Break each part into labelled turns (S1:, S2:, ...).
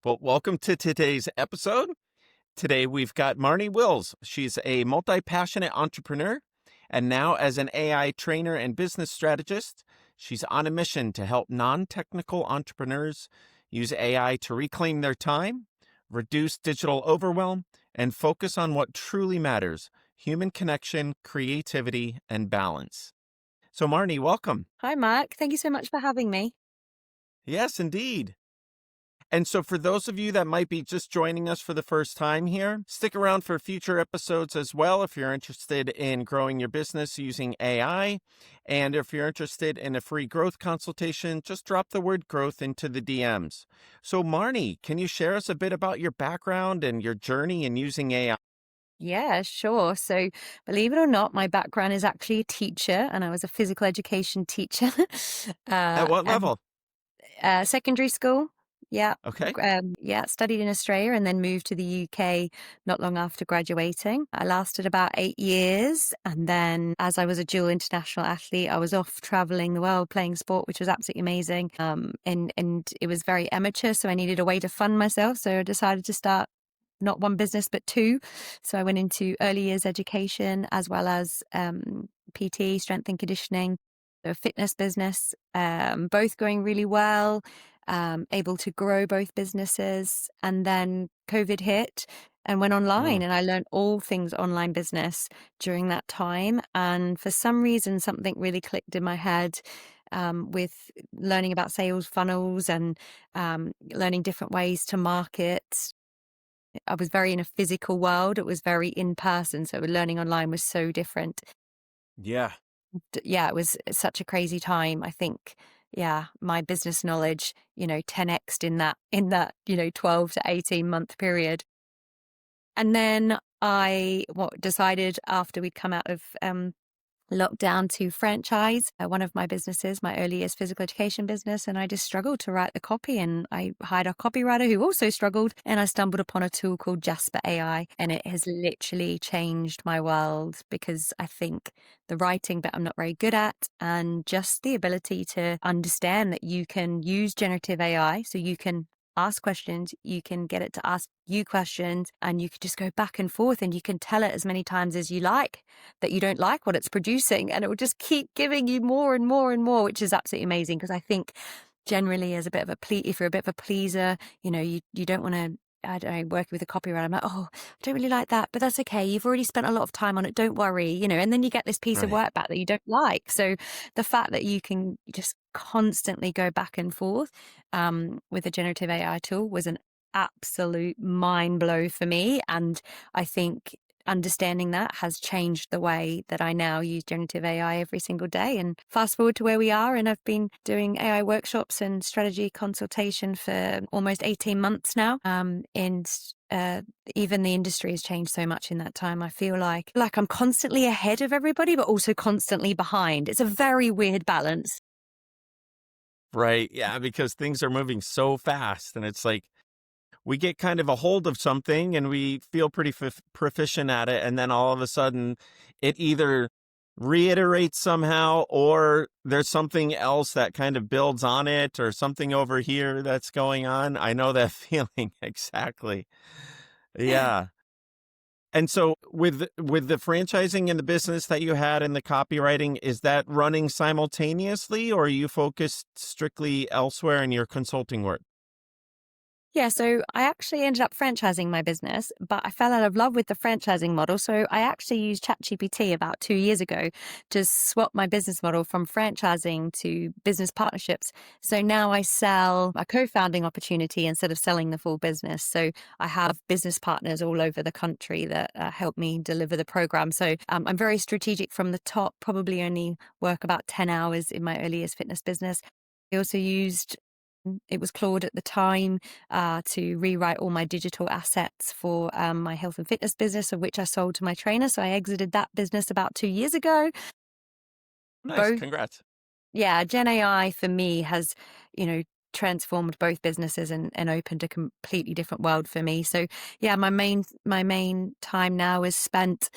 S1: Well, welcome to today's episode. Today we've got Marnie Wills. She's a multi-passionate entrepreneur, and now as an AI trainer and business strategist, she's on a mission to help non-technical entrepreneurs use AI to reclaim their time, reduce digital overwhelm, and focus on what truly matters: human connection, creativity, and balance. So Marnie, welcome.
S2: Hi, Mark. Thank you so much for having me.
S1: Yes, indeed. And so, for those of you that might be just joining us for the first time here, stick around for future episodes as well if you're interested in growing your business using AI. And if you're interested in a free growth consultation, just drop the word growth into the DMs. So, Marnie, can you share us a bit about your background and your journey in using AI?
S2: Yeah, sure. So, believe it or not, my background is actually a teacher, and I was a physical education teacher,
S1: At what
S2: and
S1: level?
S2: secondary school. Yeah,
S1: Okay.
S2: yeah. Studied in Australia and then moved to the UK not long after graduating. I lasted about 8 years, and then as I was a dual international athlete, I was off traveling the world playing sport, which was absolutely amazing. And it was very amateur, so I needed a way to fund myself. So I decided to start not one business, but two. So I went into early years education as well as PT, strength and conditioning, a fitness business, both going really well, able to grow both businesses. And then COVID hit and went
S1: Mm,
S2: online, and I learned all things online business during that time. And for some reason, something really clicked in my head. With learning about sales funnels and learning different ways to market. I was very in a physical world. It was very in person. So learning online was so different.
S1: yeah.
S2: Yeah, it was such a crazy time. I think, yeah, my business knowledge, 10x'd in that 12 to 18-month period. And then I decided after we'd come out of lockdown to franchise one of my businesses, my early years physical education business, and I just struggled to write the copy, and I hired a copywriter who also struggled, and I stumbled upon a tool called Jasper AI, and it has literally changed my world because I think the writing bit I'm not very good at, and just the ability to understand that you can use generative AI, so you can ask questions, you can get it to ask you questions, and you can just go back and forth, and you can tell it as many times as you like that you don't like what it's producing, and it will just keep giving you more and more and more, which is absolutely amazing. Because I think generally as a bit of a if you're a bit of a pleaser, you don't want to, I don't know, working with a copywriter, I'm like, oh, I don't really like that, but that's okay. You've already spent a lot of time on it. Don't worry, and then you get this piece of
S1: Right.
S2: work back that you don't like. So the fact that you can just constantly go back and forth with a generative AI tool was an absolute mind blow for me. And I think understanding that has changed the way that I now use generative AI every single day. And fast forward to where we are, and I've been doing AI workshops and strategy consultation for almost 18 months now. And even the industry has changed so much in that time. I feel like I'm constantly ahead of everybody, but also constantly behind. It's a very weird balance.
S1: Right. Yeah, because things are moving so fast, and it's like, we get kind of a hold of something and we feel pretty proficient at it. And then all of a sudden it either reiterates somehow, or there's something else that kind of builds on it, or something over here that's going on. I know that feeling exactly. Yeah. And so with the franchising and the business that you had and the copywriting, is that running simultaneously, or are you focused strictly elsewhere in your consulting work?
S2: Yeah, so I actually ended up franchising my business, but I fell out of love with the franchising model. So I actually used ChatGPT about 2 years ago to swap my business model from franchising to business partnerships. So now I sell a co-founding opportunity instead of selling the full business. So I have business partners all over the country that help me deliver the program. So I'm very strategic from the top, probably only work about 10 hours in my earliest fitness business. I also used it was Claude at the time to rewrite all my digital assets for my health and fitness business, of which I sold to my trainer. So I exited that business about 2 years ago.
S1: Nice.
S2: Both,
S1: Congrats.
S2: yeah, Gen AI for me has, you know, transformed both businesses and opened a completely different world for me. So yeah, my main time now is spent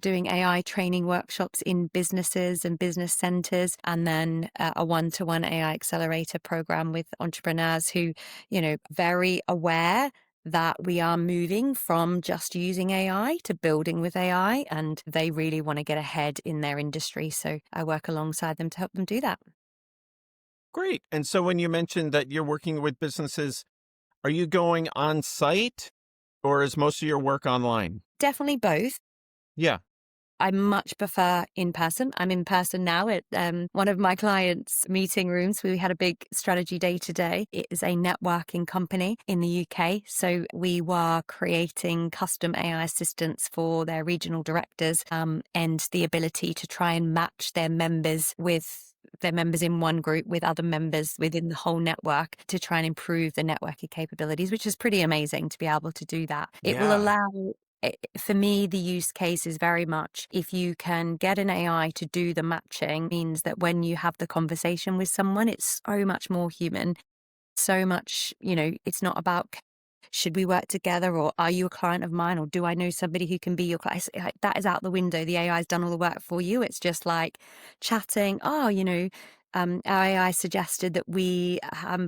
S2: doing AI training workshops in businesses and business centers, and then a one-to-one AI accelerator program with entrepreneurs who, very aware that we are moving from just using AI to building with AI, and they really want to get ahead in their industry. So I work alongside them to help them do that.
S1: Great. And so when you mentioned that you're working with businesses, are you going on site or is most of your work online?
S2: Definitely both.
S1: Yeah.
S2: I much prefer in person. I'm in person now at one of my clients' meeting rooms. We had a big strategy day today. It is a networking company in the UK. So we were creating custom AI assistants for their regional directors, and the ability to try and match their members in one group with other members within the whole network to try and improve the networking capabilities, which is pretty amazing to be able to do that. It will
S1: Yeah.
S2: allow for me, the use case is very much if you can get an AI to do the matching, means that when you have the conversation with someone, it's so much more human. So much, it's not about should we work together or are you a client of mine or do I know somebody who can be your client? That is out the window. The AI's done all the work for you. It's just like chatting. Oh, our AI suggested that we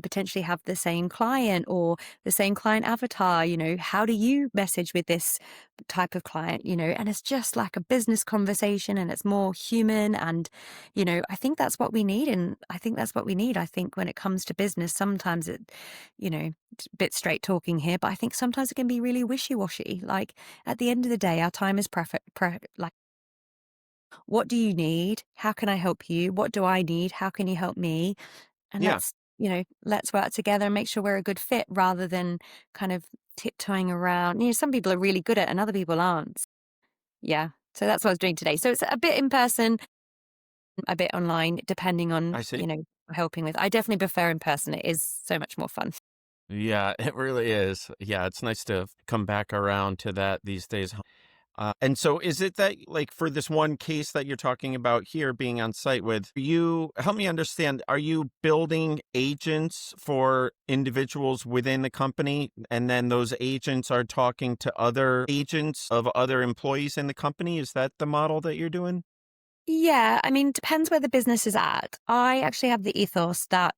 S2: potentially have the same client or the same client avatar. How do you message with this type of client? And it's just like a business conversation and it's more human. And, I think that's what we need. And I think that's what we need. I think when it comes to business, sometimes it's a bit straight talking here, but I think sometimes it can be really wishy-washy. Like at the end of the day, our time is like, what do you need? How can I help you? What do I need? How can you help me? And
S1: Yeah.
S2: let's work together and make sure we're a good fit rather than kind of tiptoeing around. Some people are really good at it and other people aren't. Yeah. So that's what I was doing today. So it's a bit in person, a bit online, depending on,
S1: I see.
S2: helping with. I definitely prefer in person. It is so much more fun.
S1: Yeah, it really is. Yeah, it's nice to come back around to that these days. And so is it that, like, for this one case that you're talking about here being on site with you, help me understand, are you building agents for individuals within the company and then those agents are talking to other agents of other employees in the company? Is that the model that you're doing?
S2: Yeah. I mean, depends where the business is at. I actually have the ethos that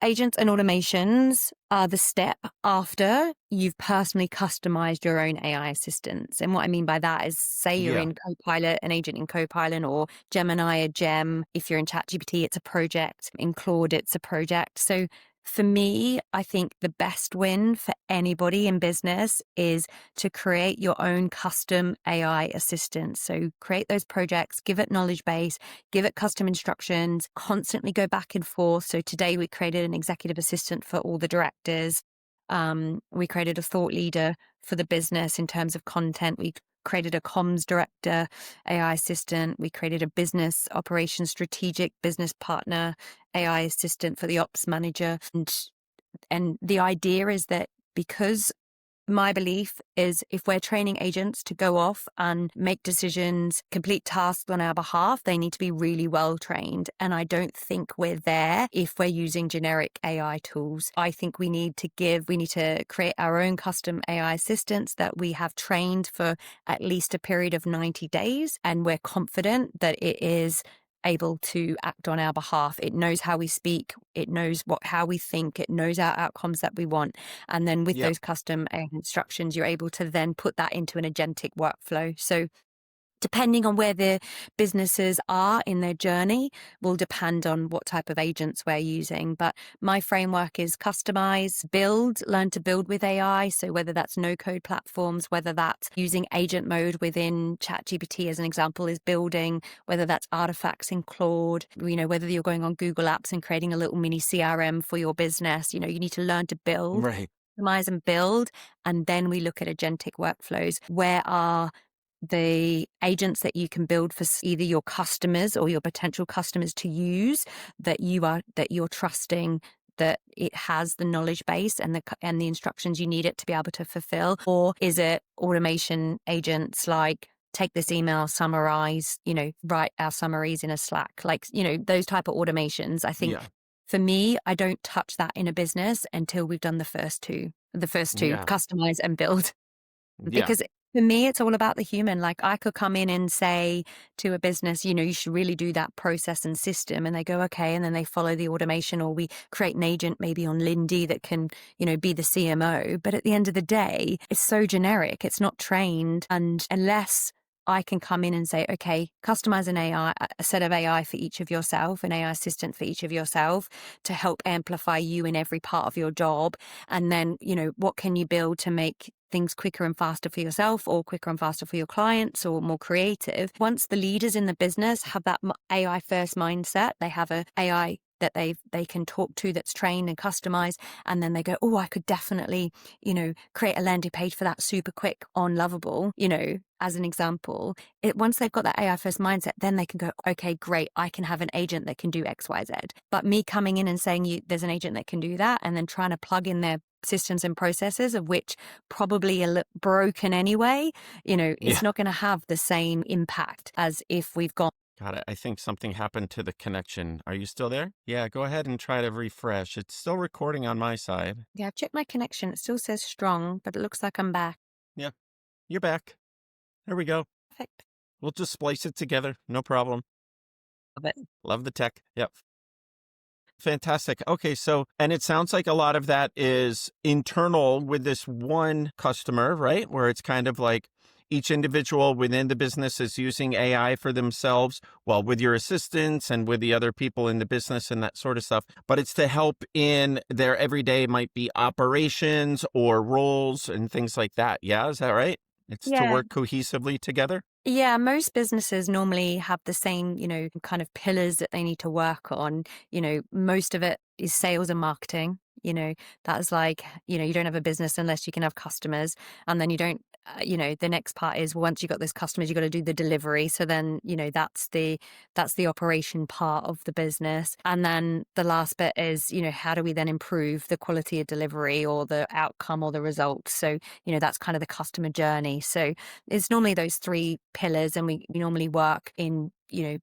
S2: agents and automations are the step after you've personally customized your own AI assistants. And what I mean by that is, say you're
S1: Yeah.
S2: in Copilot, an agent in Copilot, or Gemini, a gem. If you're in ChatGPT, it's a project. In Claude, it's a project. So for me, I think the best win for anybody in business is to create your own custom AI assistant. So create those projects, give it knowledge base, give it custom instructions, constantly go back and forth. So today we created an executive assistant for all the directors. We created a thought leader for the business in terms of content. We created a comms director, AI assistant. We created a business operations strategic business partner, AI assistant for the ops manager. And the idea is that because my belief is if we're training agents to go off and make decisions, complete tasks on our behalf, they need to be really well trained. And I don't think we're there if we're using generic AI tools. I think we need to create our own custom AI assistants that we have trained for at least a period of 90 days. And we're confident that it is able to act on our behalf. It knows how we speak. It knows how we think. It knows our outcomes that we want. And then with
S1: Yep.
S2: those custom instructions, you're able to then put that into an agentic workflow. So depending on where the businesses are in their journey will depend on what type of agents we're using. But my framework is customize, build, learn to build with AI. So whether that's no code platforms, whether that's using agent mode within ChatGPT as an example is building, whether that's artifacts in Claude, whether you're going on Google Apps and creating a little mini CRM for your business, you need to learn to build,
S1: Right.
S2: customize and build. And then we look at agentic workflows. Where are the agents that you can build for either your customers or your potential customers to use that you're trusting that it has the knowledge base and the instructions you need it to be able to fulfill? Or is it automation agents like take this email, summarize, write our summaries in a Slack, like, those type of automations? I think
S1: Yeah.
S2: for me, I don't touch that in a business until we've done the first two,
S1: Yeah.
S2: customize and build.
S1: Yeah.
S2: Because For me, it's all about the human. Like I could come in and say to a business, you should really do that process and system. And they go, okay. And then they follow the automation, or we create an agent maybe on Lindy that can, be the CMO. But at the end of the day, it's so generic. It's not trained. And unless I can come in and say, okay, customize an AI, a set of AI for each of yourself, an AI assistant for each of yourself to help amplify you in every part of your job. And then, what can you build to make things quicker and faster for yourself, or quicker and faster for your clients, or more creative? Once the leaders in the business have that AI first mindset, they have a AI that they can talk to that's trained and customized, and then they go, oh, I could definitely, create a landing page for that super quick on Lovable, as an example. Once they've got that AI first mindset, then they can go, okay, great, I can have an agent that can do X, Y, Z. But me coming in and saying there's an agent that can do that, and then trying to plug in their systems and processes, of which probably are broken anyway,
S1: Yeah.
S2: it's not going to have the same impact as if we've got.
S1: Got it. I think something happened to the connection. Are you still there? Yeah, go ahead and try to refresh. It's still recording on my side.
S2: Yeah, I've checked my connection. It still says strong, but it looks like I'm back.
S1: Yeah, you're back. There we go.
S2: Perfect.
S1: We'll just splice it together. No problem.
S2: Love it.
S1: Love the tech. Yep. Fantastic. Okay, so, and it sounds like a lot of that is internal with this one customer, right? Where it's kind of like each individual within the business is using AI for themselves, well, with your assistants and with the other people in the business and that sort of stuff. But it's to help in their everyday, might be operations or roles and things like that. Yeah, is that right? It's to
S2: Yeah.
S1: work cohesively together.
S2: Yeah, most businesses normally have the same, kind of pillars that they need to work on. Most of it is sales and marketing. That's like, you don't have a business unless you can have customers. And then you don't, the next part is, once you've got those customers, you got to do the delivery. So then, that's the operation part of the business. And then the last bit is, how do we then improve the quality of delivery, or the outcome, or the results? So, that's kind of the customer journey. So it's normally those three pillars, and we normally work in,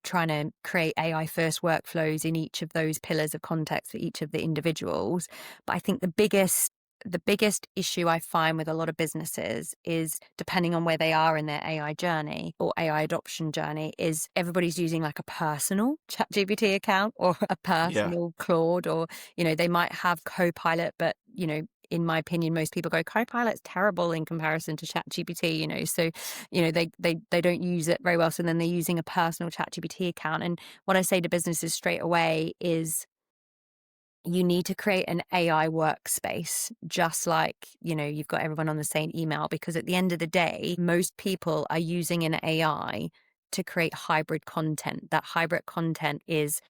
S2: trying to create AI first workflows in each of those pillars of context for each of the individuals. But I think the biggest issue I find with a lot of businesses is, depending on where they are in their AI journey or AI adoption journey, is everybody's using like a personal ChatGPT account, or a
S1: Yeah.
S2: personal Claude, or, they might have Copilot, but, in my opinion, most people go, Copilot's terrible in comparison to ChatGPT, so, they don't use it very well. So then they're using a personal ChatGPT account. And what I say to businesses straight away is, you need to create an AI workspace, just like, you've got everyone on the same email, because at the end of the day, most people are using an AI to create hybrid content. That hybrid content is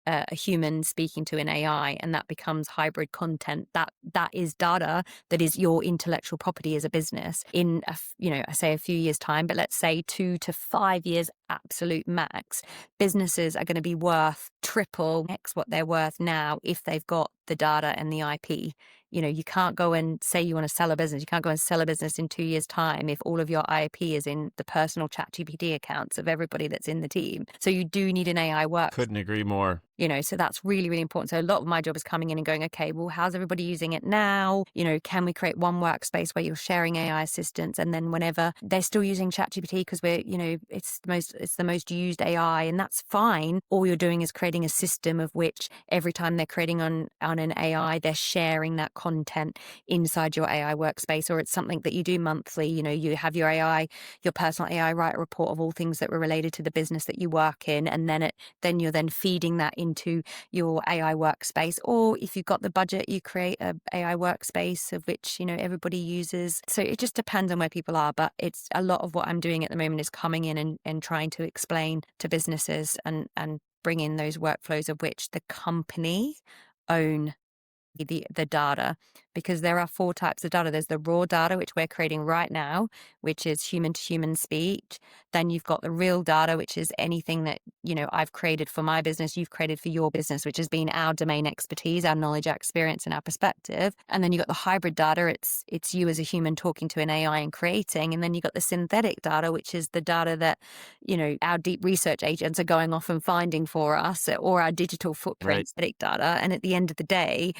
S2: a human speaking to an AI, and that becomes hybrid content. That is data that is your intellectual property as a business. In I say a few years' time, but let's say 2 to 5 years, absolute max, businesses are going to be worth triple X what they're worth now, if they've got the data and the IP. You can't go and say you want to sell a business. You can't go and sell a business in 2 years' time if all of your IP is in the personal ChatGPT accounts of everybody that's in the team. So you do need an AI work.
S1: Couldn't agree more.
S2: So that's really, really important. So a lot of my job is coming in and going, okay, well, how's everybody using it now? Can we create one workspace where you're sharing AI assistants, and then whenever they're still using ChatGPT, because it's the most used AI, and that's fine. All you're doing is creating a system of which every time they're creating on an AI, they're sharing that content inside your AI workspace, or it's something that you do monthly. You have your AI, your personal AI, write a report of all things that were related to the business that you work in, and then you're then feeding that into your AI workspace. Or if you've got the budget, you create a AI workspace of which, everybody uses. So it just depends on where people are. But it's a lot of what I'm doing at the moment is coming in and trying to explain to businesses and bring in those workflows of which the company own the data, because there are 4 types of data. There's the raw data, which we're creating right now, which is human to human speech. Then you've got the real data, which is anything that, I've created for my business, you've created for your business, which has been our domain expertise, our knowledge, our experience, and our perspective. And then you've got the hybrid data. It's you as a human talking to an AI and creating. And then you've got the synthetic data, which is the data that, our deep research agents are going off and finding for us, or our digital footprint
S1: Right.
S2: synthetic data. And at the end of the day,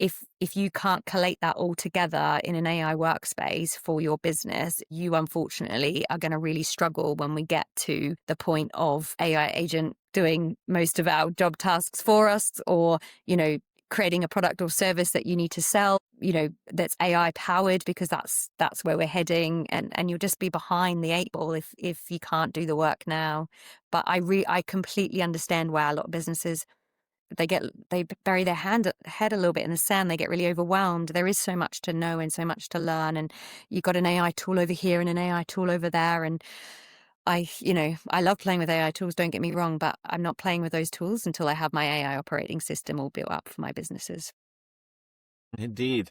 S2: if you can't collate that all together in an AI workspace for your business, you unfortunately are going to really struggle when we get to the point of AI agent doing most of our job tasks for us, or, creating a product or service that you need to sell, that's AI powered, because that's where we're heading, and you'll just be behind the eight ball if you can't do the work now. But I completely understand why a lot of businesses, they bury their head a little bit in the sand. They get really overwhelmed. There is so much to know and so much to learn, and you've got an AI tool over here and an AI tool over there. And I love playing with AI tools, don't get me wrong, but I'm not playing with those tools until I have my AI operating system all built up for my businesses.
S1: Indeed.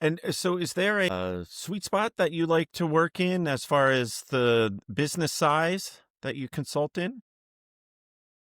S1: And so is there a sweet spot that you like to work in as far as the business size that you consult in?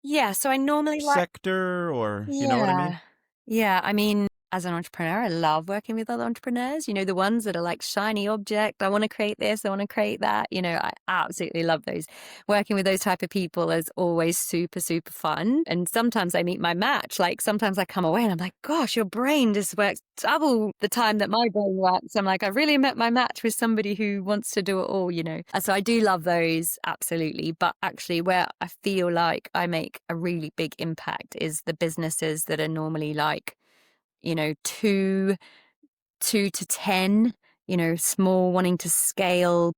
S2: Yeah, so I normally like.
S1: Sector, or you know what I mean?
S2: Yeah. Yeah. I mean, as an entrepreneur, I love working with other entrepreneurs, the ones that are like shiny object. I want to create this, I want to create that. I absolutely love those. Working with those type of people is always super, super fun. And sometimes I meet my match. Like sometimes I come away and I'm like, gosh, your brain just works double the time that my brain works. I'm like, I really met my match with somebody who wants to do it all. So I do love those, absolutely. But actually, where I feel like I make a really big impact is the businesses that are normally like, 2 to 10, small, wanting to scale.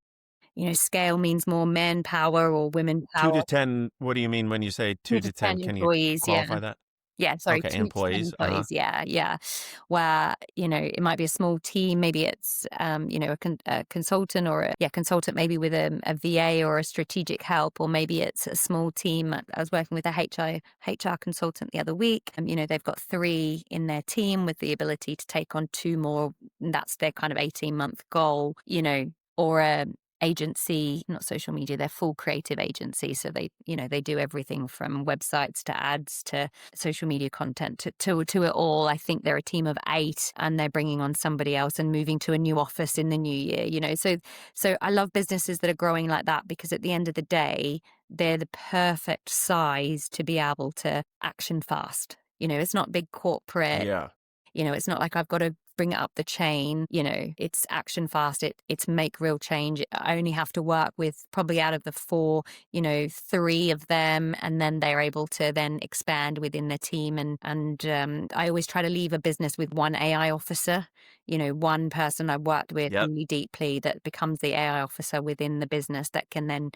S2: Scale means more manpower or women
S1: Two
S2: power.
S1: to 10, what do you mean when you say
S2: two
S1: two
S2: to
S1: to 10?
S2: 10
S1: Can you
S2: employees, yeah.
S1: qualify that?
S2: Yeah, sorry,
S1: Okay,
S2: 2 to 10
S1: employees. Uh-huh.
S2: employees. Yeah, yeah. Where, it might be a small team. Maybe it's, a consultant, or consultant maybe with a VA or a strategic help, or maybe it's a small team. I was working with a HR consultant the other week. They've got 3 in their team with the ability to take on 2 more. And that's their kind of 18-month goal, or a agency, not social media, they're full creative agency. So they do everything from websites to ads to social media content to it all. I think they're a team of 8, and they're bringing on somebody else and moving to a new office in the new year. So I love businesses that are growing like that, because at the end of the day, they're the perfect size to be able to action fast. It's not big corporate.
S1: Yeah.
S2: It's not like I've got to bring it up the chain. It's action fast. It's make real change. I only have to work with, probably out of the 4, 3 of them, and then they're able to then expand within their team. And I always try to leave a business with one AI officer. One person I've worked with
S1: Yep.
S2: really deeply that becomes the AI officer within the business, that can then,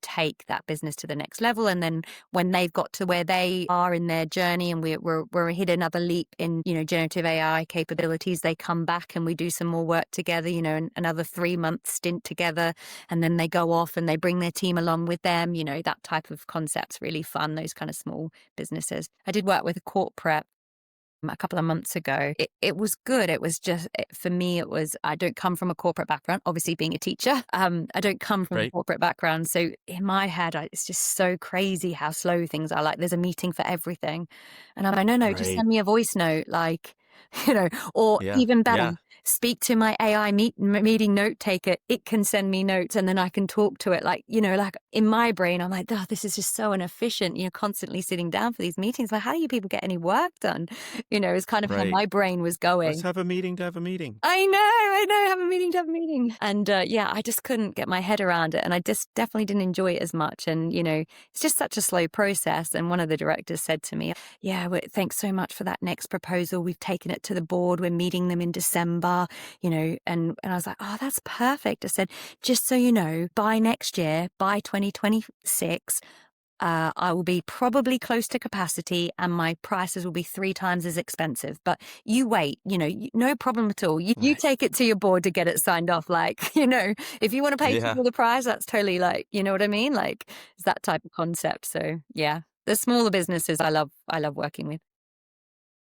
S2: take that business to the next level. And then when they've got to where they are in their journey, and we're hit another leap in, generative AI capabilities, they come back and we do some more work together, another 3-month stint together, and then they go off and they bring their team along with them. That type of concept's really fun, those kind of small businesses. I did work with a corporate a couple of months ago. It was good. It was just, for me, I don't come from a corporate background, obviously being a teacher. I don't come from a
S1: Right.
S2: corporate background. So in my head, it's just so crazy how slow things are. Like there's a meeting for everything. And I'm like, no, just
S1: Right.
S2: send me a voice note. Like, or
S1: Yeah.
S2: even better,
S1: Yeah.
S2: speak to my AI meeting note taker. It can send me notes and then I can talk to it. Like, like in my brain, I'm like, oh, this is just so inefficient, constantly sitting down for these meetings. But how do you people get any work done? Is kind of how
S1: Right.
S2: my brain was
S1: Let's
S2: going.
S1: have a meeting to have a meeting.
S2: I know, have a meeting to have a meeting. And I just couldn't get my head around it. And I just definitely didn't enjoy it as much. And, it's just such a slow process. And one of the directors said to me, yeah, thanks so much for that next proposal. We've taken it to the board. We're meeting them in December, and I was like, oh, that's perfect. I said, just so you know, by next year, by 2026, I will be probably close to capacity and my prices will be 3 times as expensive. But you wait, no problem at all. You
S1: Right.
S2: take it to your board to get it signed off. Like, if you want to pay
S1: Yeah.
S2: people the price, that's totally like, you know what I mean? Like it's that type of concept. So yeah, the smaller businesses I love working with.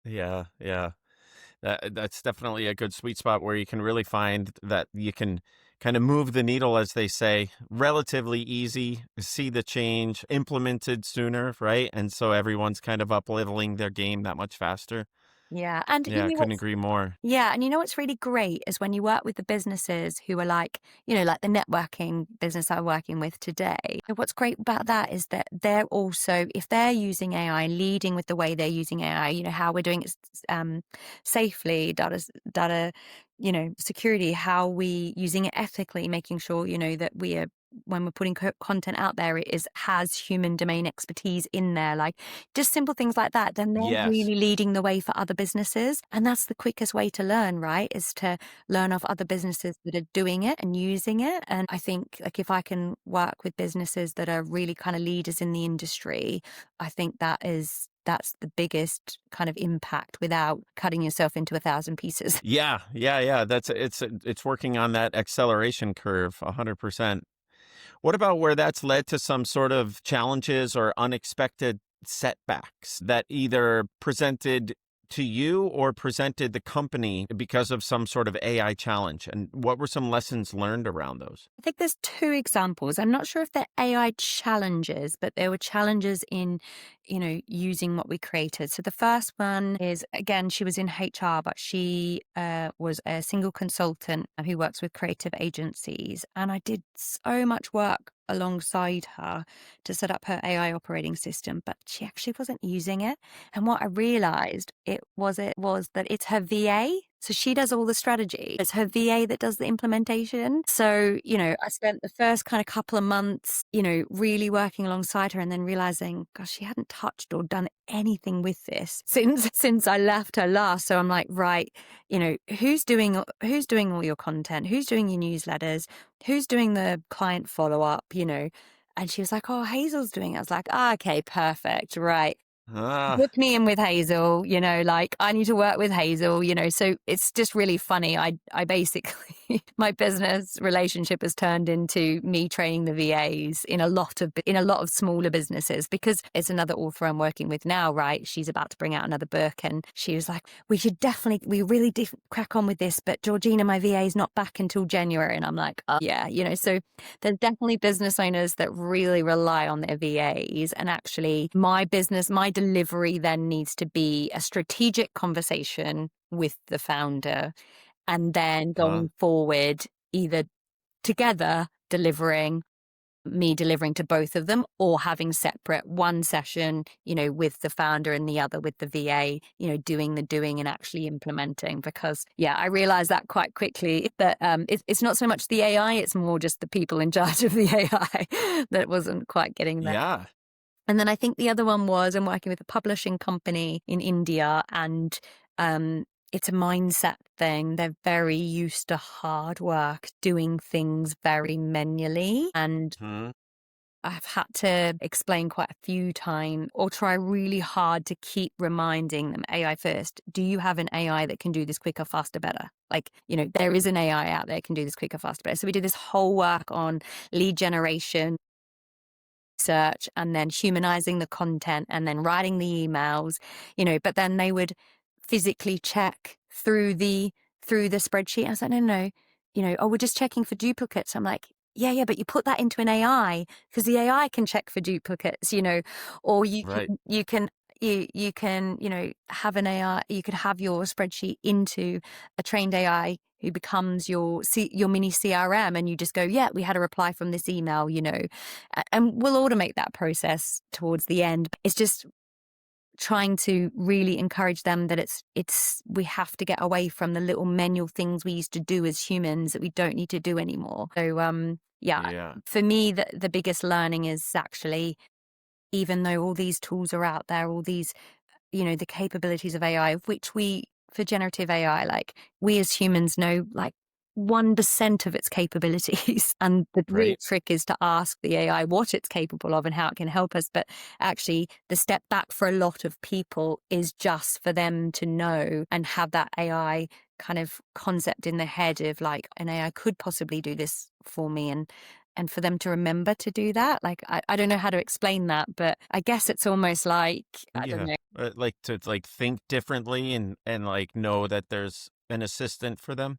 S1: Yeah. Yeah. That's definitely a good sweet spot where you can really find that you can kind of move the needle, as they say, relatively easy, see the change implemented sooner, right? And so everyone's kind of up leveling their game that much faster.
S2: Yeah. And you
S1: Yeah, I
S2: know
S1: couldn't
S2: what's
S1: agree more.
S2: Yeah, and you know what's really great is when you work with the businesses who are like, like the networking business I'm working with today. And what's great about that is that they're also, if they're using AI, leading with the way they're using AI, how we're doing it safely, data, security, how we using it ethically, making sure, that we are when we're putting content out there, it has human domain expertise in there, like just simple things like that. Then they're
S1: Yes.
S2: really leading the way for other businesses, and that's the quickest way to learn, right? Is to learn of other businesses that are doing it and using it. And I think, like, if I can work with businesses that are really kind of leaders in the industry, I think that's the biggest kind of impact without cutting yourself into 1,000 pieces.
S1: Yeah, yeah, yeah. It's working on that acceleration curve 100%. What about where that's led to some sort of challenges or unexpected setbacks that either presented to you or presented the company because of some sort of AI challenge? And what were some lessons learned around those?
S2: I think there's two examples. I'm not sure if they're AI challenges, but there were challenges in, using what we created. So the first one is, again, she was in HR, but she was a single consultant who works with creative agencies. And I did so much work alongside her to set up her AI operating system, but she actually wasn't using it. And what I realized it was that it's her VA. So she does all the strategy. It's her VA that does the implementation. So, I spent the first kind of couple of months, really working alongside her, and then realizing, gosh, she hadn't touched or done anything with this since I left her last. So I'm like, right, who's doing all your content? Who's doing your newsletters? Who's doing the client follow-up, And she was like, oh, Hazel's doing it. I was like, okay, perfect. Right.
S1: Ah,
S2: Book me in with Hazel, like I need to work with Hazel, so it's just really funny. I basically, my business relationship has turned into me training the VAs in a lot of smaller businesses, because it's another author I'm working with now, right? She's about to bring out another book, and she was like, we really crack on with this, but Georgina, my VA, is not back until January. And I'm like, oh, yeah, so there's definitely business owners that really rely on their VAs. And actually, my delivery then needs to be a strategic conversation with the founder. And then
S1: uh,
S2: going forward, either together me delivering to both of them, or having separate one session, with the founder and the other with the VA, doing the doing and actually implementing. Because, yeah, I realized that quite quickly that it's not so much the AI, it's more just the people in charge of the AI that wasn't quite getting there.
S1: yeah.
S2: And then I think the other one was, I'm working with a publishing company in India, and it's a mindset thing. They're very used to hard work, doing things very manually. And
S1: Hmm.
S2: I've had to explain quite a few times, or try really hard to keep reminding them, AI first. Do you have an AI that can do this quicker, faster, better? Like, there is an AI out there that can do this quicker, faster, better. So we did this whole work on lead generation, search, and then humanizing the content, and then writing the emails, but then they would physically check through the spreadsheet. I was like, no, no, oh, we're just checking for duplicates. I'm like, yeah, but you put that into an AI, because the AI can check for duplicates, or
S1: Right.
S2: you can, have an AI, you could have your spreadsheet into a trained AI who becomes your mini CRM, and you just go, yeah, we had a reply from this email, and we'll automate that process towards the end. It's just trying to really encourage them that we have to get away from the little manual things we used to do as humans that we don't need to do anymore. So yeah,
S1: Yeah.
S2: for me, the biggest learning is actually, even though all these tools are out there, all these, the capabilities of AI, of which for generative AI, like, we as humans know like 1% of its capabilities. And the real
S1: Right.
S2: trick is to ask the AI what it's capable of and how it can help us. But actually, the step back for a lot of people is just for them to know and have that AI kind of concept in their head of, like, an AI could possibly do this for me, and for them to remember to do that. Like, I don't know how to explain that, but I guess it's almost like, I don't
S1: Yeah.
S2: know.
S1: Like to like think differently and like know that there's an assistant for them.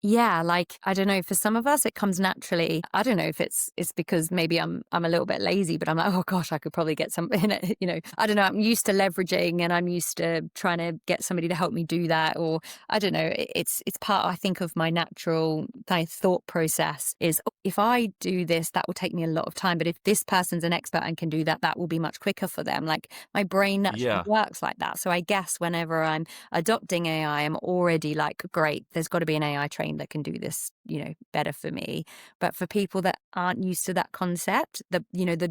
S2: Yeah, like, I don't know, for some of us, it comes naturally. I don't know if it's because maybe I'm a little bit lazy, but I'm like, "Oh gosh, I could probably get something," I don't know, I'm used to leveraging and I'm used to trying to get somebody to help me do that, or I don't know, it's part, I think, of my natural kind of thought process is, "Oh, if I do this, that will take me a lot of time, but if this person's an expert and can do that, that will be much quicker for them." Like, my brain naturally
S1: Yeah.
S2: works like that. So I guess whenever I'm adopting AI, I'm already like, great, there's got to be an AI trained that can do this, better for me. But for people that aren't used to that concept, the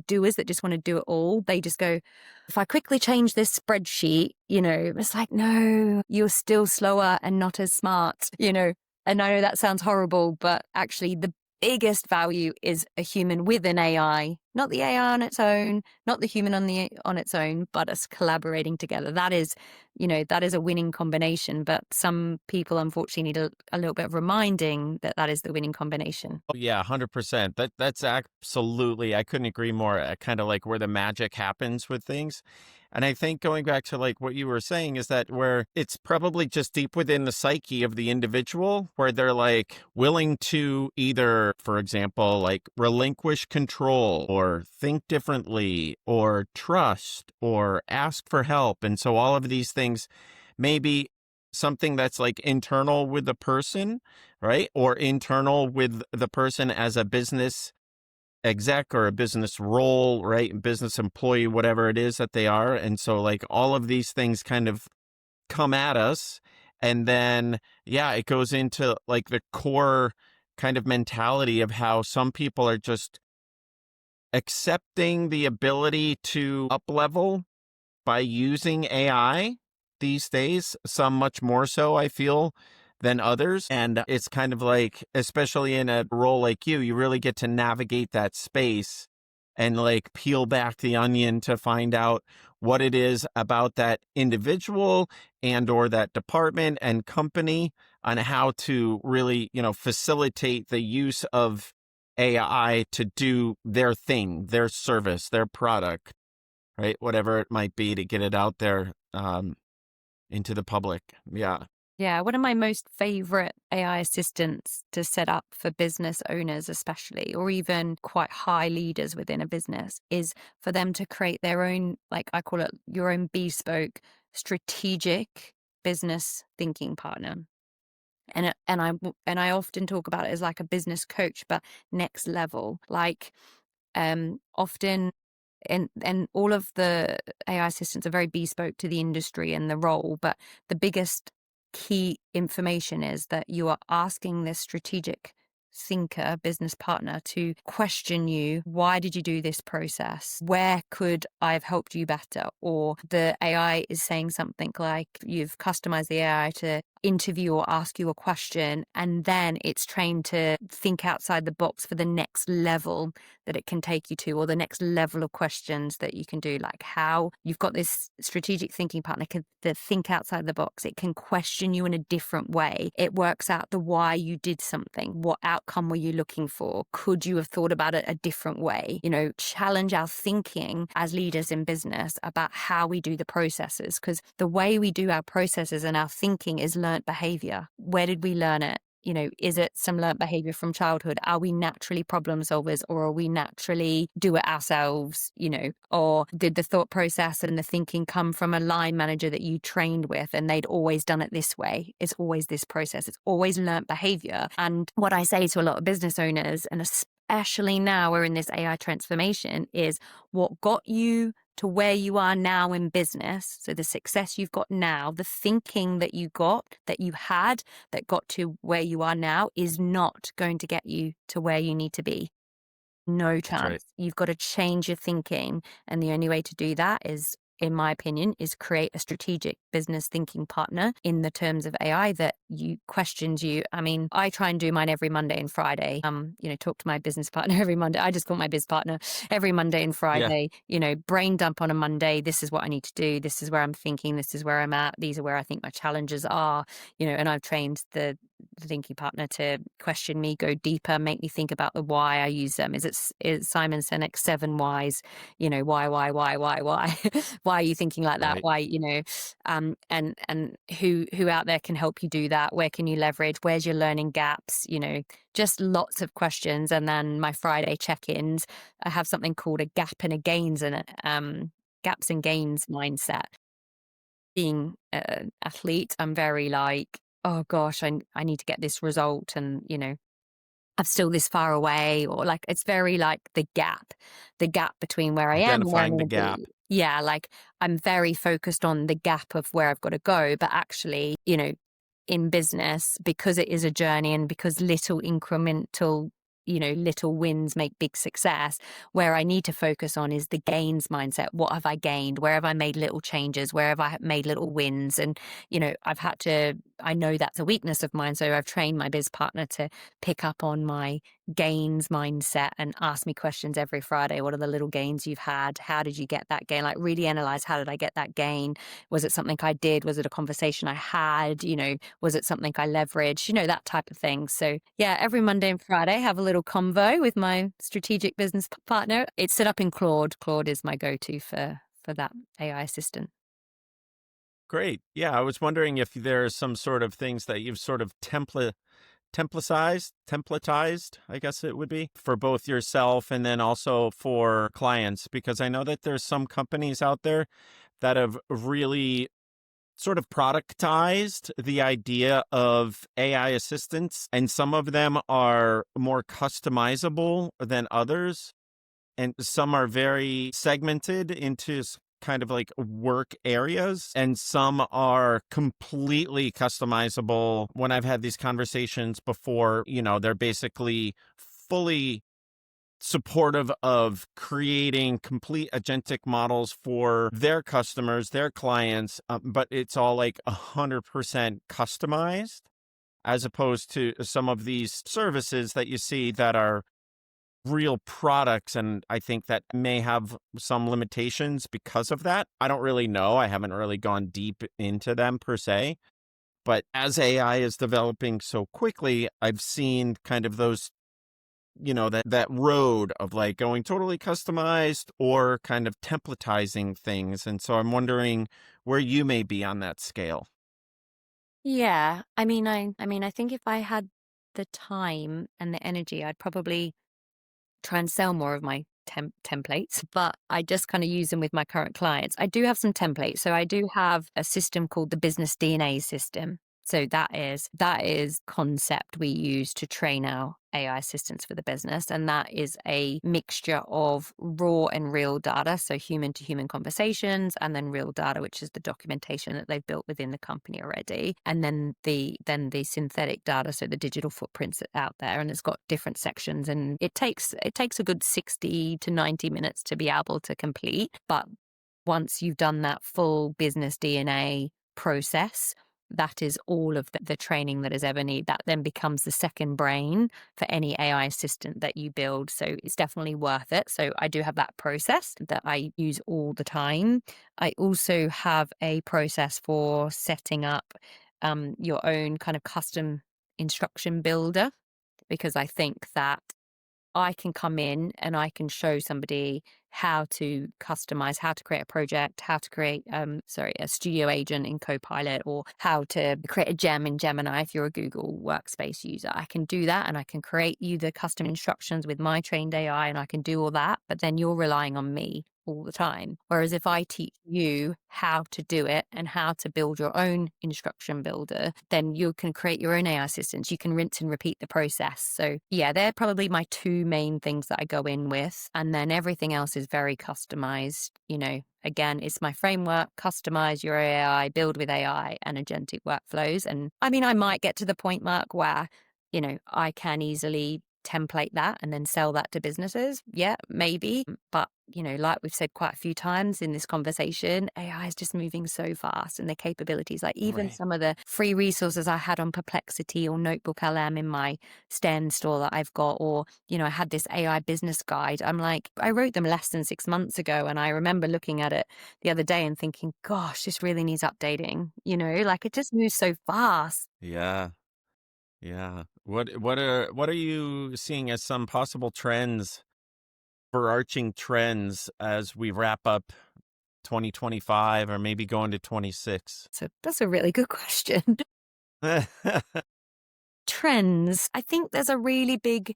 S2: doers that just want to do it all, they just go, if I quickly change this spreadsheet, it's like, no, you're still slower and not as smart. And I know that sounds horrible, but actually the biggest value is a human with an AI, not the AI on its own, not the human on its own, but us collaborating together. That is a winning combination. But some people unfortunately need a little bit of reminding that that is the winning combination.
S1: Oh, yeah, 100%. That's absolutely, I couldn't agree more. Kind of like where the magic happens with things. And I think going back to like what you were saying is that where it's probably just deep within the psyche of the individual where they're like willing to either, for example, like relinquish control or think differently or trust or ask for help. And so all of these things maybe something that's like internal with the person, right? Or internal with the person as a business exec or a business role, right? Business employee, whatever it is that they are. And so, like, all of these things kind of come at us. And then, yeah, it goes into like the core kind of mentality of how some people are just accepting the ability to up level by using AI these days, some much more so, I feel, than others. And it's kind of like, especially in a role like you really get to navigate that space and like peel back the onion to find out what it is about that individual and or that department and company on how to really, facilitate the use of AI to do their thing, their service, their product, right? Whatever it might be to get it out there into the public. Yeah.
S2: Yeah, one of my most favorite AI assistants to set up for business owners, especially, or even quite high leaders within a business, is for them to create their own, like I call it, your own bespoke strategic business thinking partner. And I often talk about it as like a business coach, but next level. Like, often, and all of the AI assistants are very bespoke to the industry and the role, but the biggest key information is that you are asking this strategic thinker, business partner, to question you. Why did you do this process? Where could I have helped you better? Or the AI is saying something like, you've customized the AI to interview or ask you a question, and then it's trained to think outside the box for the next level that it can take you to, or the next level of questions that you can do. Like, how you've got this strategic thinking partner to think outside the box. It can question you in a different way. It works out the why you did something. What outcome were you looking for? Could you have thought about it a different way? Challenge our thinking as leaders in business about how we do the processes, because the way we do our processes and our thinking is learnt behavior. Where did we learn it? Is it some learnt behavior from childhood? Are we naturally problem solvers, or are we naturally do it ourselves? Or did the thought process and the thinking come from a line manager that you trained with and they'd always done it this way? It's always this process. It's always learnt behavior. And what I say to a lot of business owners, and especially now we're in this AI transformation, is what got you to where you are now in business. So the success you've got now, the thinking that you had that got to where you are now, is not going to get you to where you need to be. No
S1: That's right.
S2: chance. You've got to change your thinking. And the only way to do that is, in my opinion, is create a strategic business thinking partner in the terms of AI that questions you. I mean, I try and do mine every Monday and Friday. Talk to my business partner every Monday. I just call my biz partner every Monday and
S1: Yeah.
S2: Friday. Brain dump on a Monday. This is what I need to do. This is where I'm thinking. This is where I'm at. These are where I think my challenges are. And I've trained the thinking partner to question me, go deeper, make me think about the why I use them. Is Simon Sinek's 7 whys, why? Why are you thinking like that?
S1: Right.
S2: Why, and who out there can help you do that? Where can you leverage? Where's your learning gaps? Just lots of questions. And then my Friday check-ins, I have something called a gap and a gains and gaps and gains mindset. Being an athlete, I'm very like, oh gosh, I need to get this result, and I'm still this far away, or like it's very like the gap between where I am and where I'm
S1: Identifying the
S2: going to
S1: gap.
S2: be. Yeah, like I'm very focused on the gap of where I've got to go, but actually, in business, because it is a journey and because little incremental, little wins make big success, where I need to focus on is the gains mindset. What have I gained? Where have I made little changes? Where have I made little wins? And, I know that's a weakness of mine. So I've trained my biz partner to pick up on my gains mindset and ask me questions every Friday. What are the little gains you've had? How did you get that gain? Like really analyze, how did I get that gain? Was it something I did? Was it a conversation I had? Was it something I leveraged? That type of thing. So yeah, every Monday and Friday, have a little convo with my strategic business partner. It's set up in Claude. Claude is my go-to for that AI assistant.
S1: Great. Yeah, I was wondering if there are some sort of things that you've sort of templatized, I guess it would be, for both yourself and then also for clients, because I know that there's some companies out there that have really sort of productized the idea of AI assistants, and some of them are more customizable than others, and some are very segmented into kind of like work areas, and some are completely customizable. When I've had these conversations before, they're basically fully supportive of creating complete agentic models for their customers, their clients, but it's all like 100% customized, as opposed to some of these services that you see that are real products. And I think that may have some limitations because of that. I don't really know. I haven't really gone deep into them per se. But as AI is developing so quickly, I've seen kind of those, that road of like going totally customized or kind of templatizing things. And so I'm wondering where you may be on that scale.
S2: Yeah. I think if I had the time and the energy, I'd probably try and sell more of my templates, but I just kind of use them with my current clients. I do have some templates. So I do have a system called the business DNA system. So that is concept we use to train our AI assistants for the business. And that is a mixture of raw and real data. So human to human conversations, and then real data, which is the documentation that they've built within the company already. And then the synthetic data. So the digital footprints out there, and it's got different sections, and it takes a good 60 to 90 minutes to be able to complete. But once you've done that full business DNA process, that is all of the training that is ever needed. That then becomes the second brain for any AI assistant that you build. So it's definitely worth it. So I do have that process that I use all the time. I also have a process for setting up your own kind of custom instruction builder, because I think that I can come in and I can show somebody how to customize, how to create a project, how to create, a studio agent in Copilot, or how to create a gem in Gemini if you're a Google Workspace user. I can do that, and I can create you the custom instructions with my trained AI, and I can do all that, but then you're relying on me all the time. Whereas if I teach you how to do it and how to build your own instruction builder, then you can create your own AI assistants. You can rinse and repeat the process. So yeah, they're probably my two main things that I go in with. And then everything else is very customized. Again, it's my framework: customize your AI, build with AI, and agentic workflows. And I might get to the point, Mark, where, I can easily template that and then sell that to businesses. Yeah, maybe. But, like we've said quite a few times in this conversation, AI is just moving so fast, and the capabilities, like even
S1: Right.
S2: some of the free resources I had on Perplexity or Notebook LM in my Sten store that I've got, or, I had this AI business guide. I'm like, I wrote them less than 6 months ago. And I remember looking at it the other day and thinking, gosh, this really needs updating. Like it just moves so fast.
S1: Yeah. Yeah. What are you seeing as some possible trends, overarching trends as we wrap up 2025 or maybe go into 26?
S2: So that's a really good question. Trends. I think there's a really big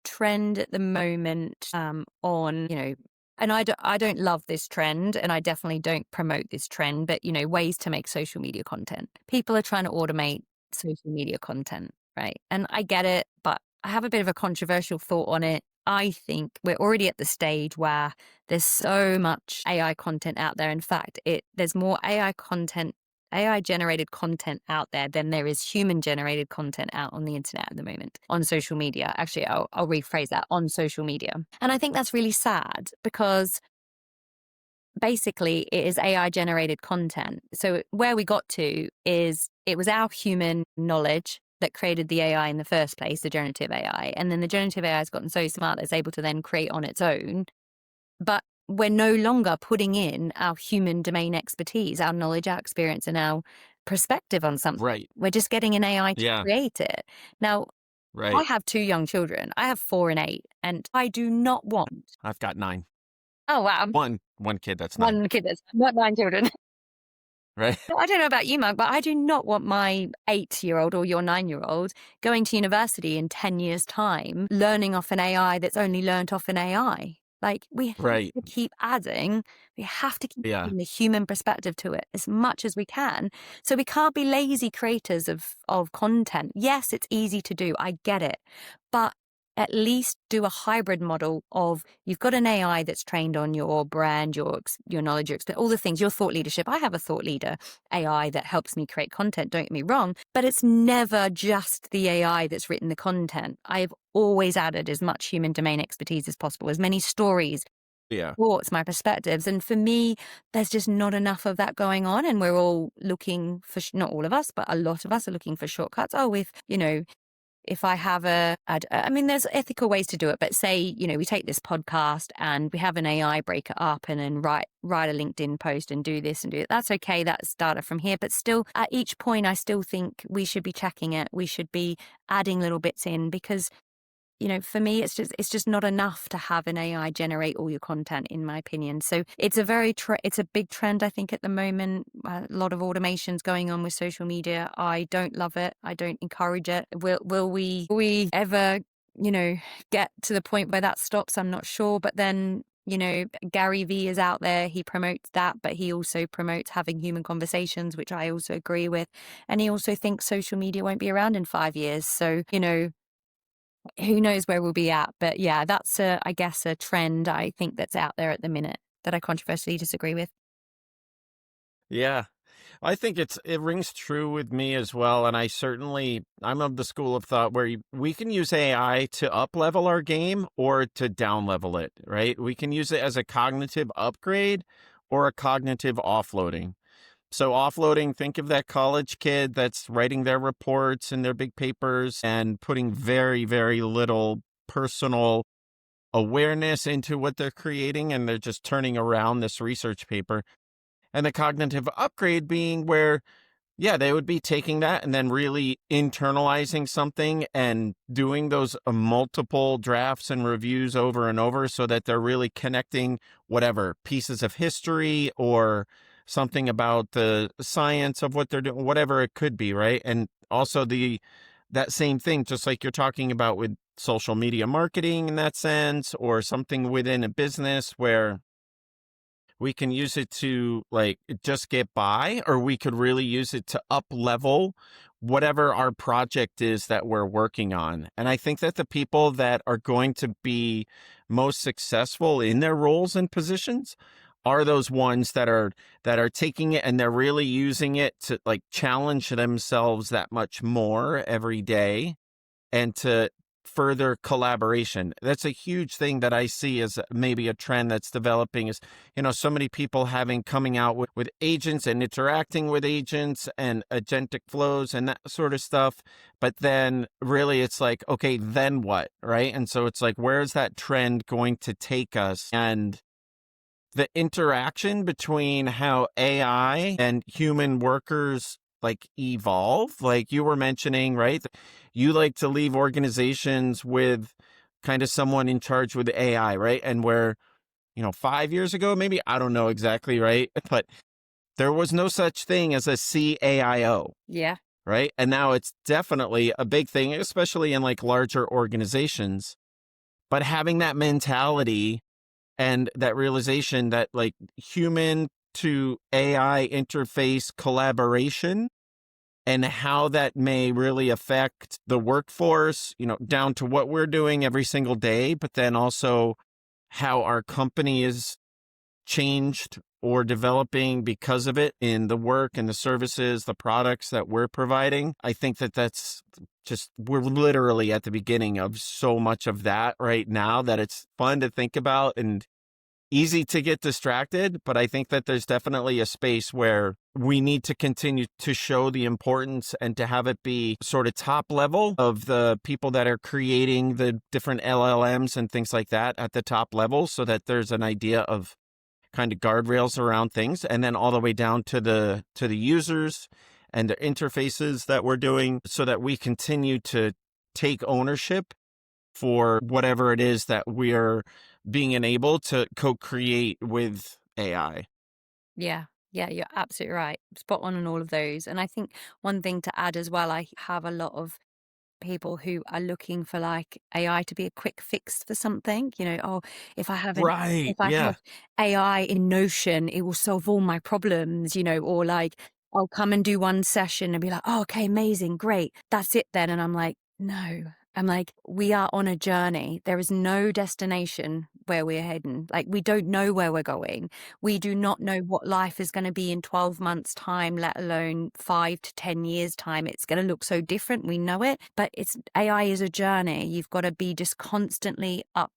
S2: trend at the moment on, and I don't love this trend and I definitely don't promote this trend, but, ways to make social media content. People are trying to automate social media content, right? And I get it, but I have a bit of a controversial thought on it. I think we're already at the stage where there's so much AI content out there. In fact, there's more AI generated content out there than there is human generated content out on the internet at the moment, on social media. Actually, I'll rephrase that, on social media. And I think that's really sad because basically it is AI generated content. So where we got to is it was our human knowledge that created the AI in the first place, the generative AI. And then the generative AI has gotten so smart that it's able to then create on its own. But we're no longer putting in our human domain expertise, our knowledge, our experience, and our perspective on something.
S1: Right.
S2: We're just getting an AI to
S1: Yeah.
S2: create it. Now, I
S1: Right.
S2: have 2 young children. I have 4 and 8, and I do not want.
S1: I've got 9.
S2: Oh, wow.
S1: One kid that's 9.
S2: 1 kid that's not 9 children.
S1: Right.
S2: I don't know about you, Mark, but I do not want my 8-year-old or your 9-year-old going to university in 10 years' time, learning off an AI that's only learnt off an AI. Like, we have
S1: Right.
S2: to keep adding, we have to keep
S1: Yeah.
S2: adding the human perspective to it as much as we can. So we can't be lazy creators of content. Yes, it's easy to do. I get it. But at least do a hybrid model of you've got an AI that's trained on your brand, your knowledge, all the things, your thought leadership. I have a thought leader AI that helps me create content, don't get me wrong, but it's never just the AI that's written the content. I've always added as much human domain expertise as possible, as many stories,
S1: Yeah.
S2: thoughts, my perspectives. And for me, there's just not enough of that going on. And we're all looking for, not all of us, but a lot of us are looking for shortcuts. Oh, if I have I mean, there's ethical ways to do it, but say, we take this podcast and we have an AI break it up and then write a LinkedIn post and do this and do it. That's okay. That's data from here. But still, at each point, I still think we should be checking it. We should be adding little bits in because, for me, it's just not enough to have an AI generate all your content, in my opinion. So it's it's a big trend, I think, at the moment. A lot of automations going on with social media. I don't love it. I don't encourage it. Will we ever, get to the point where that stops? I'm not sure. But then, Gary Vee is out there. He promotes that, but he also promotes having human conversations, which I also agree with. And he also thinks social media won't be around in 5 years. So, who knows where we'll be at. But yeah, that's I guess a trend I think that's out there at the minute that I controversially disagree with.
S1: Yeah. I think it rings true with me as well, and I'm of the school of thought where we can use AI to up level our game or to down level it, right? We can use it as a cognitive upgrade or a cognitive offloading. So offloading, think of that college kid that's writing their reports and their big papers and putting very, very little personal awareness into what they're creating, and they're just turning around this research paper. And the cognitive upgrade being where, yeah, they would be taking that and then really internalizing something and doing those multiple drafts and reviews over and over so that they're really connecting whatever pieces of history or something about the science of what they're doing, whatever it could be, right? And also that same thing, just like you're talking about with social media marketing in that sense, or something within a business where we can use it to like just get by, or we could really use it to up level whatever our project is that we're working on. And I think that the people that are going to be most successful in their roles and positions are those ones that are taking it and they're really using it to like challenge themselves that much more every day and to further collaboration. That's a huge thing that I see as maybe a trend that's developing is, so many people coming out with agents and interacting with agents and agentic flows and that sort of stuff. But then really it's like, okay, then what? Right. And so it's like, where's that trend going to take us? And the interaction between how AI and human workers like evolve, like you were mentioning, right? You like to leave organizations with kind of someone in charge with AI, right? And where, 5 years ago, maybe, I don't know exactly, right? But there was no such thing as a CAIO,
S2: Yeah.
S1: right? And now it's definitely a big thing, especially in like larger organizations. But having that mentality and that realization that like human to AI interface collaboration and how that may really affect the workforce, down to what we're doing every single day, but then also how our company is changed or developing because of it in the work and the services, the products that we're providing. I think that that's just, we're literally at the beginning of so much of that right now that it's fun to think about and easy to get distracted. But I think that there's definitely a space where we need to continue to show the importance and to have it be sort of top level of the people that are creating the different LLMs and things like that at the top level, so that there's an idea of kind of guardrails around things, and then all the way down to the users and the interfaces that we're doing, so that we continue to take ownership for whatever it is that we're being enabled to co-create with AI.
S2: Yeah. Yeah, you're absolutely right. Spot on all of those. And I think one thing to add as well, I have a lot of people who are looking for like AI to be a quick fix for something. Oh, if I have an
S1: Right.
S2: if I
S1: Yeah.
S2: have AI in Notion, it will solve all my problems, or like I'll come and do one session and be like, oh, okay, amazing, great. That's it then. And I'm like, no. I'm like, we are on a journey. There is no destination where we're heading. Like, we don't know where we're going. We do not know what life is going to be in 12 months' time, let alone 5 to 10 years' time. It's going to look so different. We know it, but AI is a journey. You've got to be just constantly up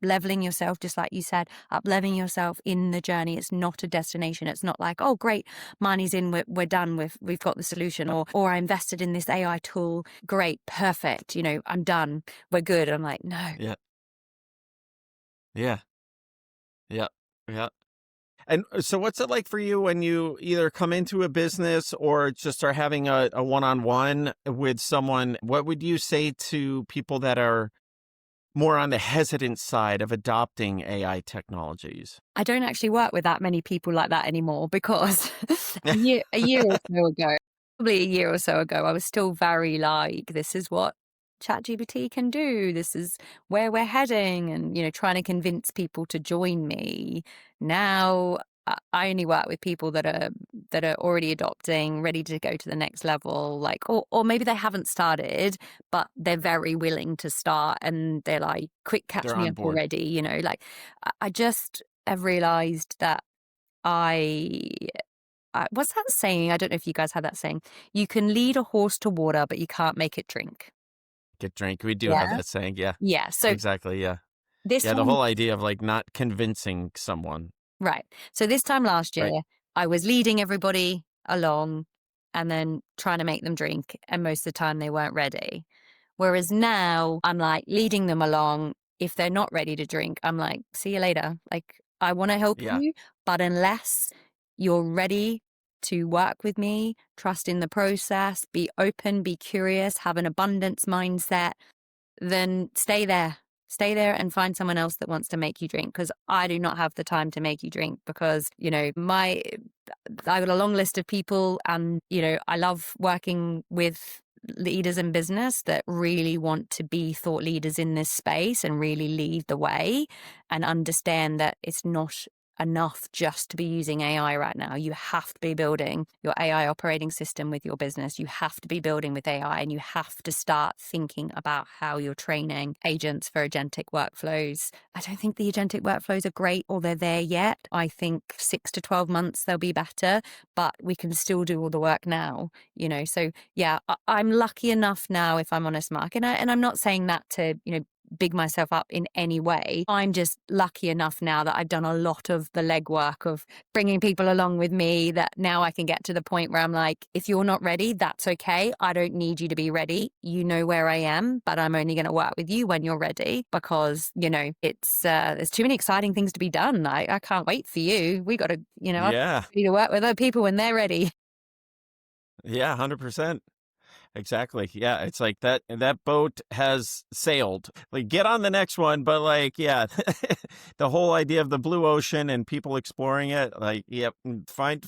S2: leveling yourself, just like you said, up leveling yourself in the journey. It's not a destination. It's not like, oh, great, money's in, we're done with, we've got the solution, or I invested in this AI tool. Great, perfect. I'm done. We're good. I'm like, no.
S1: Yeah. Yeah. Yeah. Yeah. And so what's it like for you when you either come into a business or just are having a one-on-one with someone? What would you say to people that are more on the hesitant side of adopting AI technologies?
S2: I don't actually work with that many people like that anymore, because a year or so ago, probably a year or so ago, I was still very like, this is what ChatGPT can do. This is where we're heading, and trying to convince people to join me. Now I only work with people that are already adopting, ready to go to the next level, like, or maybe they haven't started, but they're very willing to start, and they're like, quick, catch
S1: They're
S2: me
S1: on
S2: up
S1: board.
S2: already. Like, I just have realized that I what's that saying? I don't know if you guys have that saying. You can lead a horse to water, but you can't make it drink.
S1: Get drink. We do have
S2: Yeah.
S1: that saying. Yeah,
S2: Yeah. So
S1: exactly. Yeah.
S2: this
S1: Yeah. The
S2: time,
S1: whole idea of like not convincing someone.
S2: right. So this time last
S1: Right.
S2: year, I was leading everybody along and then trying to make them drink. And most of the time they weren't ready. Whereas now I'm like leading them along. If they're not ready to drink, I'm like, see you later. Like, I want to help
S1: Yeah.
S2: you, but unless you're ready to work with me, trust in the process, be open, be curious, have an abundance mindset, then stay there. Stay there and find someone else that wants to make you drink, because I do not have the time to make you drink, because, I got a long list of people, and, I love working with leaders in business that really want to be thought leaders in this space and really lead the way and understand that it's not enough just to be using AI right now. You have to be building your AI operating system with your business. You have to be building with AI, and you have to start thinking about how you're training agents for agentic workflows. I don't think the agentic workflows are great, or they're there yet. I think 6 to 12 months they'll be better, but we can still do all the work now, So yeah, I'm lucky enough now, if I'm honest, Mark, and I'm not saying that to, big myself up in any way. I'm just lucky enough now that I've done a lot of the legwork of bringing people along with me, that now I can get to the point where I'm like, if you're not ready, that's okay. I don't need you to be ready. You know where I am, but I'm only going to work with you when you're ready, because, it's, there's too many exciting things to be done. I can't wait for you. We got to, I'm
S1: Yeah.
S2: ready to work with other people when they're ready.
S1: Yeah, 100%. Exactly. Yeah, it's like that boat has sailed. Like get on the next one, but like yeah, the whole idea of the blue ocean and people exploring it, like yep, find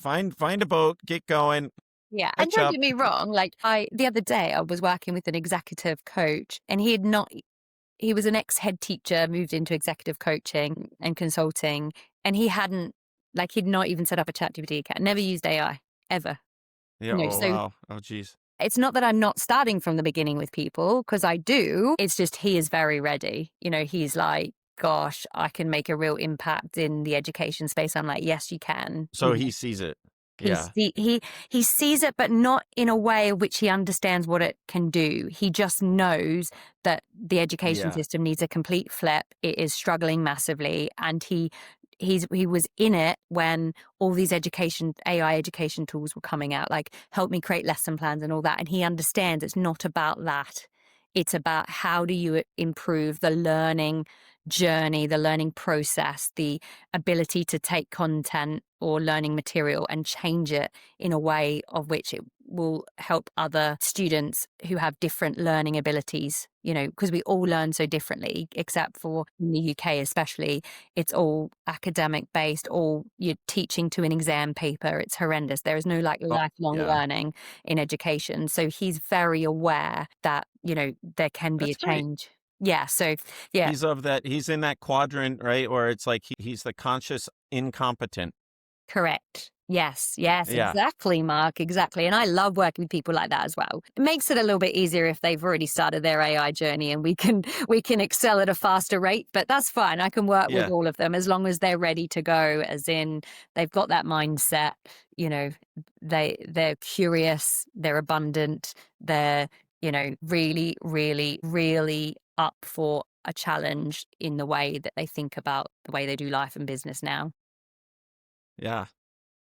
S1: a boat, get going,
S2: Yeah, and
S1: catch
S2: don't
S1: up.
S2: get me wrong, like, I the other day, I was working with an executive coach, and he was an ex-head teacher, moved into executive coaching and consulting, and he'd not even set up a ChatGPT account, never used AI, ever,
S1: Yeah, oh
S2: so
S1: wow. Oh geez.
S2: it's not that I'm not starting from the beginning with people, because I do, it's just he is very ready, he's like, "Gosh, I can make a real impact in the education space." I'm like, "Yes, you can,"
S1: So he sees it.
S2: He
S1: Yeah.
S2: see he sees it, but not in a way in which he understands what it can do. He just knows that the education
S1: Yeah.
S2: system needs a complete flip. It is struggling massively, and he was in it when all these AI education tools were coming out, like help me create lesson plans and all that. And he understands it's not about that. It's about how do you improve the learning journey, the learning process, the ability to take content or learning material and change it in a way of which it will help other students who have different learning abilities, because we all learn so differently, except for in the UK, especially, it's all academic based, all you're teaching to an exam paper. It's horrendous. There is no like
S1: Oh,
S2: lifelong
S1: yeah.
S2: learning in education. So he's very aware that, there can be a
S1: That's great.
S2: change. Yeah. So, yeah,
S1: He's in that quadrant, right? Where it's like he's the conscious incompetent.
S2: correct. Yes, yes,
S1: Yeah.
S2: exactly, Mark, exactly. And I love working with people like that as well. It makes it a little bit easier if they've already started their AI journey and we can excel at a faster rate, but that's fine. I can work with
S1: Yeah.
S2: all of them as long as they're ready to go, as in they've got that mindset, you know, they're curious, they're abundant, they're, really, really, really up for a challenge in the way that they think about the way they do life and business now.
S1: Yeah.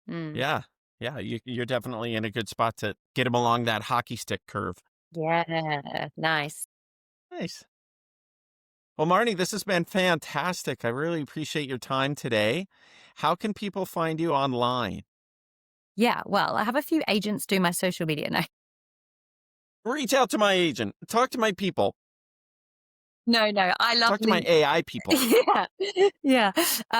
S2: Mm.
S1: Yeah. Yeah. You're definitely in a good spot to get him along that hockey stick curve.
S2: Yeah, nice.
S1: Nice. Well, Marnie, this has been fantastic. I really appreciate your time today. How can people find you online?
S2: Yeah, well, I have a few agents do my social media now.
S1: Reach out to my agent. Talk to my people.
S2: No, no, I love
S1: Talk to my AI people.
S2: Yeah, yeah.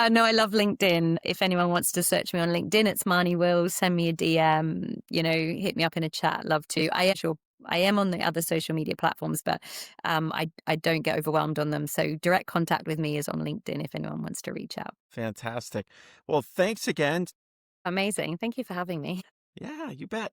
S2: No, I love LinkedIn. If anyone wants to search me on LinkedIn, it's Marnie Wills. Send me a DM. Hit me up in a chat. Love to. I am on the other social media platforms, but I don't get overwhelmed on them. So direct contact with me is on LinkedIn if anyone wants to reach out.
S1: Fantastic. Well, thanks again.
S2: Amazing. Thank you for having me.
S1: Yeah, you bet.